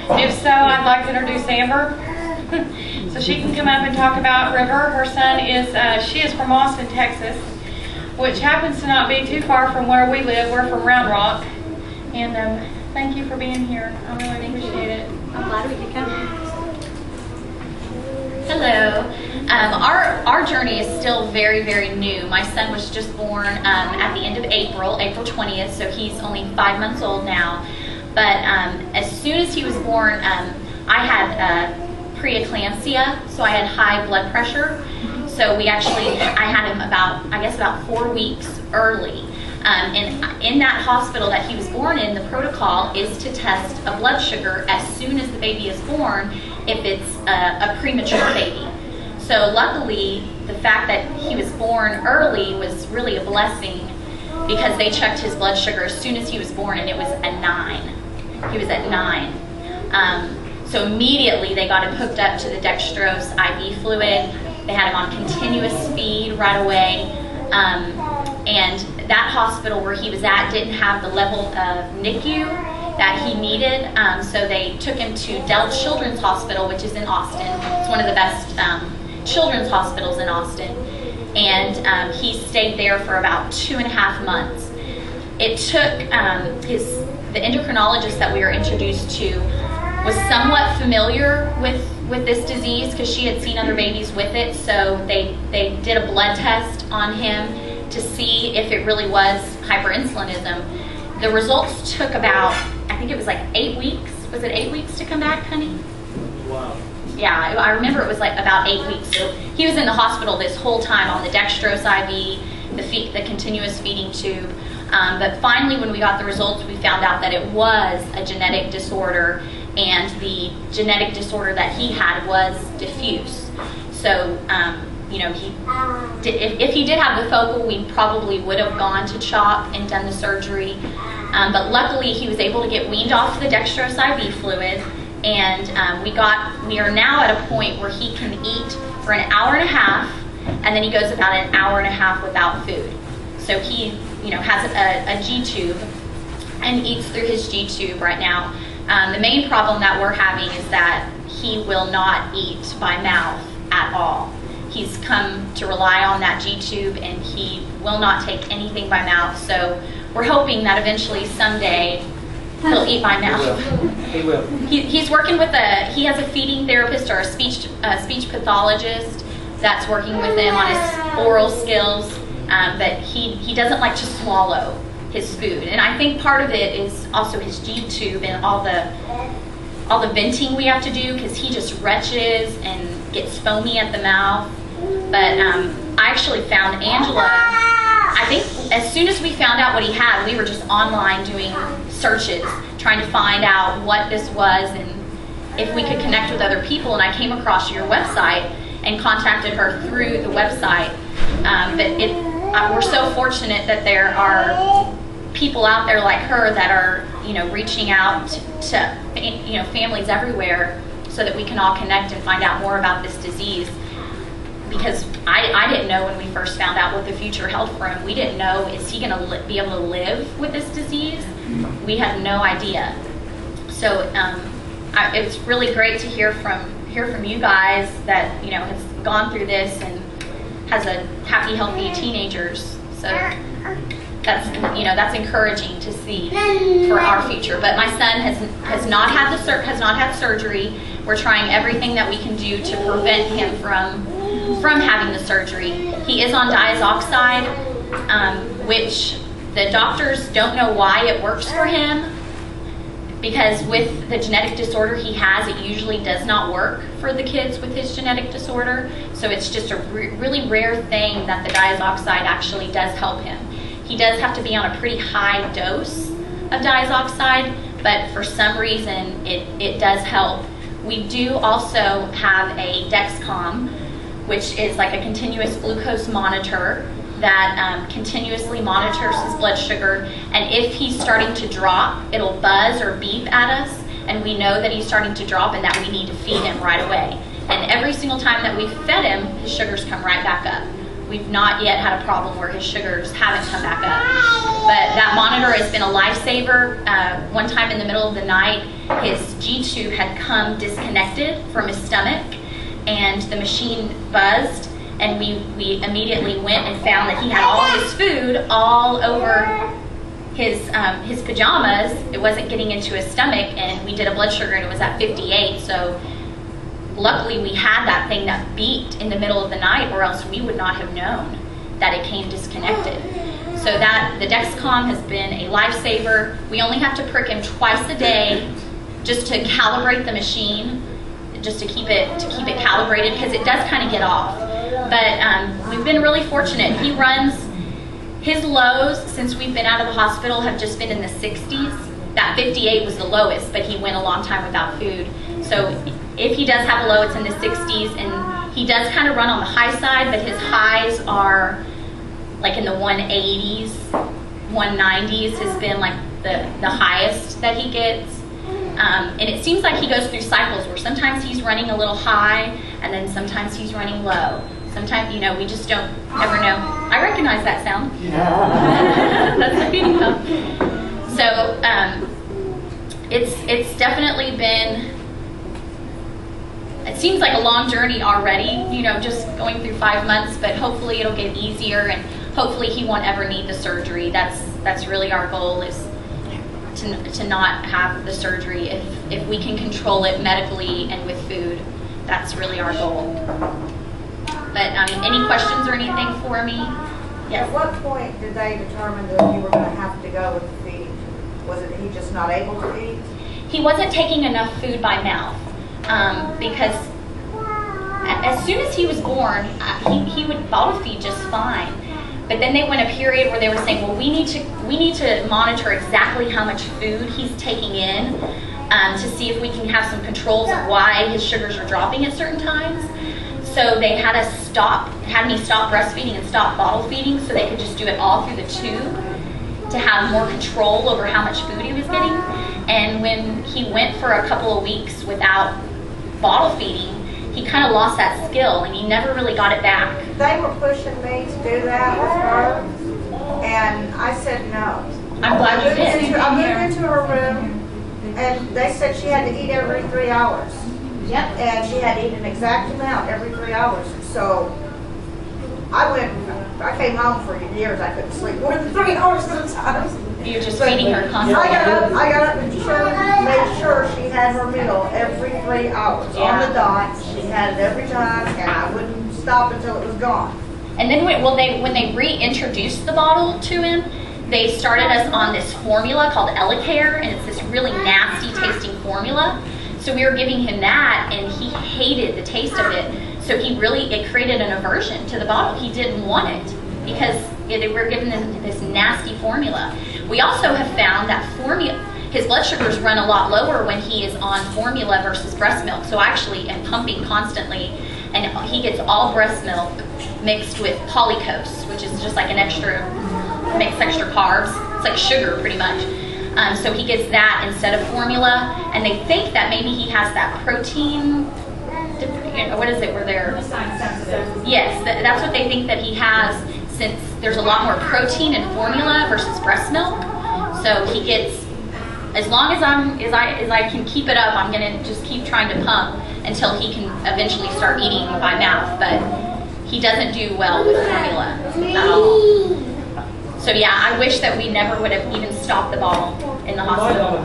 If so, I'd like to introduce Amber. So she can come up and talk about River. Her son is, she is from Austin, Texas, which happens to not be too far from where we live. We're from Round Rock. And thank you for being here. I really appreciate it. I'm glad we could come. Hello. Our journey is still very, very new. My son was just born at the end of April 20th, so he's only 5 months old now. But as soon as he was born, I had preeclampsia, so I had high blood pressure. So I had him about 4 weeks early. And in that hospital that he was born in, the protocol is to test a blood sugar as soon as the baby is born if it's a premature baby. So luckily, the fact that he was born early was really a blessing because they checked his blood sugar as soon as he was born and it was a 9. He was at 9. So immediately they got him hooked up to the dextrose IV fluid. They had him on continuous feed right away. And that hospital where he was at didn't have the level of NICU that he needed, so they took him to Dell Children's Hospital, which is in Austin. It's one of the best children's hospitals in Austin. And he stayed there for about 2.5 months. It took the endocrinologist that we were introduced to was somewhat familiar with this disease because she had seen other babies with it, so they did a blood test on him to see if it really was hyperinsulinism. The results took about, I think it was like 8 weeks. Was it 8 weeks to come back, honey? Wow. Yeah, I remember it was like about 8 weeks. So he was in the hospital this whole time on the dextrose IV, the continuous feeding tube. But finally, when we got the results, we found out that it was a genetic disorder, and the genetic disorder that he had was diffuse. So, you know, if he did have the focal, we probably would have gone to CHOP and done the surgery. But luckily, he was able to get weaned off the dextrose IV fluid, and we are now at a point where he can eat for an hour and a half, and then he goes about an hour and a half without food. So he, you know, has a G-tube and eats through his G-tube right now. The main problem that we're having is that he will not eat by mouth at all. He's come to rely on that G-tube and he will not take anything by mouth. So we're hoping that eventually someday he'll eat by mouth. He will. He's working with he has a feeding therapist or a speech pathologist that's working with him on his oral skills, but he doesn't like to swallow his food. And I think part of it is also his G-tube and all the venting we have to do because he just retches and gets foamy at the mouth. But I actually found Angela, I think as soon as we found out what he had, we were just online doing searches, trying to find out what this was and if we could connect with other people. And I came across your website and contacted her through the website. But we're so fortunate that there are people out there like her that are, you know, reaching out to, you know, families everywhere so that we can all connect and find out more about this disease. Because I didn't know when we first found out what the future held for him. We didn't know, is he going to be able to live with this disease? We had no idea. So it's really great to hear from you guys that, you know, has gone through this and has a happy, healthy teenagers. So that's, you know, that's encouraging to see for our future. But my son has not had surgery. We're trying everything that we can do to prevent him from having the surgery. He is on diazoxide, which the doctors don't know why it works for him, because with the genetic disorder he has, it usually does not work for the kids with his genetic disorder. So it's just a really rare thing that the diazoxide actually does help him. He does have to be on a pretty high dose of diazoxide, but for some reason it does help. We do also have a Dexcom, which is like a continuous glucose monitor that continuously monitors his blood sugar. And if he's starting to drop, it'll buzz or beep at us, and we know that he's starting to drop and that we need to feed him right away. And every single time that we fed him, his sugars come right back up. we've not yet had a problem where his sugars haven't come back up. But that monitor has been a lifesaver. One time in the middle of the night, his G-tube had come disconnected from his stomach, and the machine buzzed, and we immediately went and found that he had all his food all over his pajamas. It wasn't getting into his stomach, and we did a blood sugar and it was at 58. So luckily we had that thing that beeped in the middle of the night, or else we would not have known that it came disconnected. So that the Dexcom has been a lifesaver. We only have to prick him twice a day just to calibrate the machine, just to keep it calibrated, because it does kind of get off. But we've been really fortunate. He runs, his lows since we've been out of the hospital have just been in the 60s. That 58 was the lowest, but he went a long time without food. So if he does have a low, it's in the 60s, and he does kind of run on the high side, but his highs are like in the 180s, 190s has been like the highest that he gets. And it seems like he goes through cycles where sometimes he's running a little high, and then sometimes he's running low. Sometimes, you know, we just don't ever know. I recognize that sound. That's the feeding pump. So it's definitely been, it seems like a long journey already, you know, just going through 5 months, but hopefully it'll get easier, and hopefully he won't ever need the surgery. That's really our goal, is to not have the surgery if we can control it medically and with food. That's really our goal. But any questions or anything for me? Yes. At what point did they determine that you were going to have to go with the feeding? Was it he just not able to eat? He wasn't taking enough food by mouth, because as soon as he was born, he would bottle feed just fine. But then they went a period where they were saying, well, we need to monitor exactly how much food he's taking in, to see if we can have some controls of why his sugars are dropping at certain times. So they had me stop breastfeeding and stop bottle feeding, so they could just do it all through the tube to have more control over how much food he was getting. And when he went for a couple of weeks without bottle feeding, he kind of lost that skill, and he never really got it back. They were pushing me to do that with her, and I said no. I'm glad you did. I moved into her room, and they said she had to eat every 3 hours. Yep. And she had to eat an exact amount every 3 hours. So I came home for years. I couldn't sleep more than 3 hours at a time. You're just feeding her constantly. I got up and made sure she had her meal every 3 hours on the dot. She had it every time, and I wouldn't stop until it was gone. And then when they reintroduced the bottle to him, they started us on this formula called Elicare, and it's this really nasty tasting formula. So we were giving him that, and he hated the taste of it. So it created an aversion to the bottle. He didn't want it because we're giving him this nasty formula. We also have found that his blood sugars run a lot lower when he is on formula versus breast milk. So I actually am pumping constantly, and he gets all breast milk mixed with polykose, which is just like makes extra carbs. It's like sugar pretty much. So he gets that instead of formula, and they think that maybe he has that protein, what is it, where they're... Yes, that's what they think that he has, since there's a lot more protein in formula versus breast milk. So he gets, as long as I can keep it up, I'm gonna just keep trying to pump until he can eventually start eating by mouth, but he doesn't do well with formula at all. So yeah, I wish that we never would have even stopped the bottle in the hospital.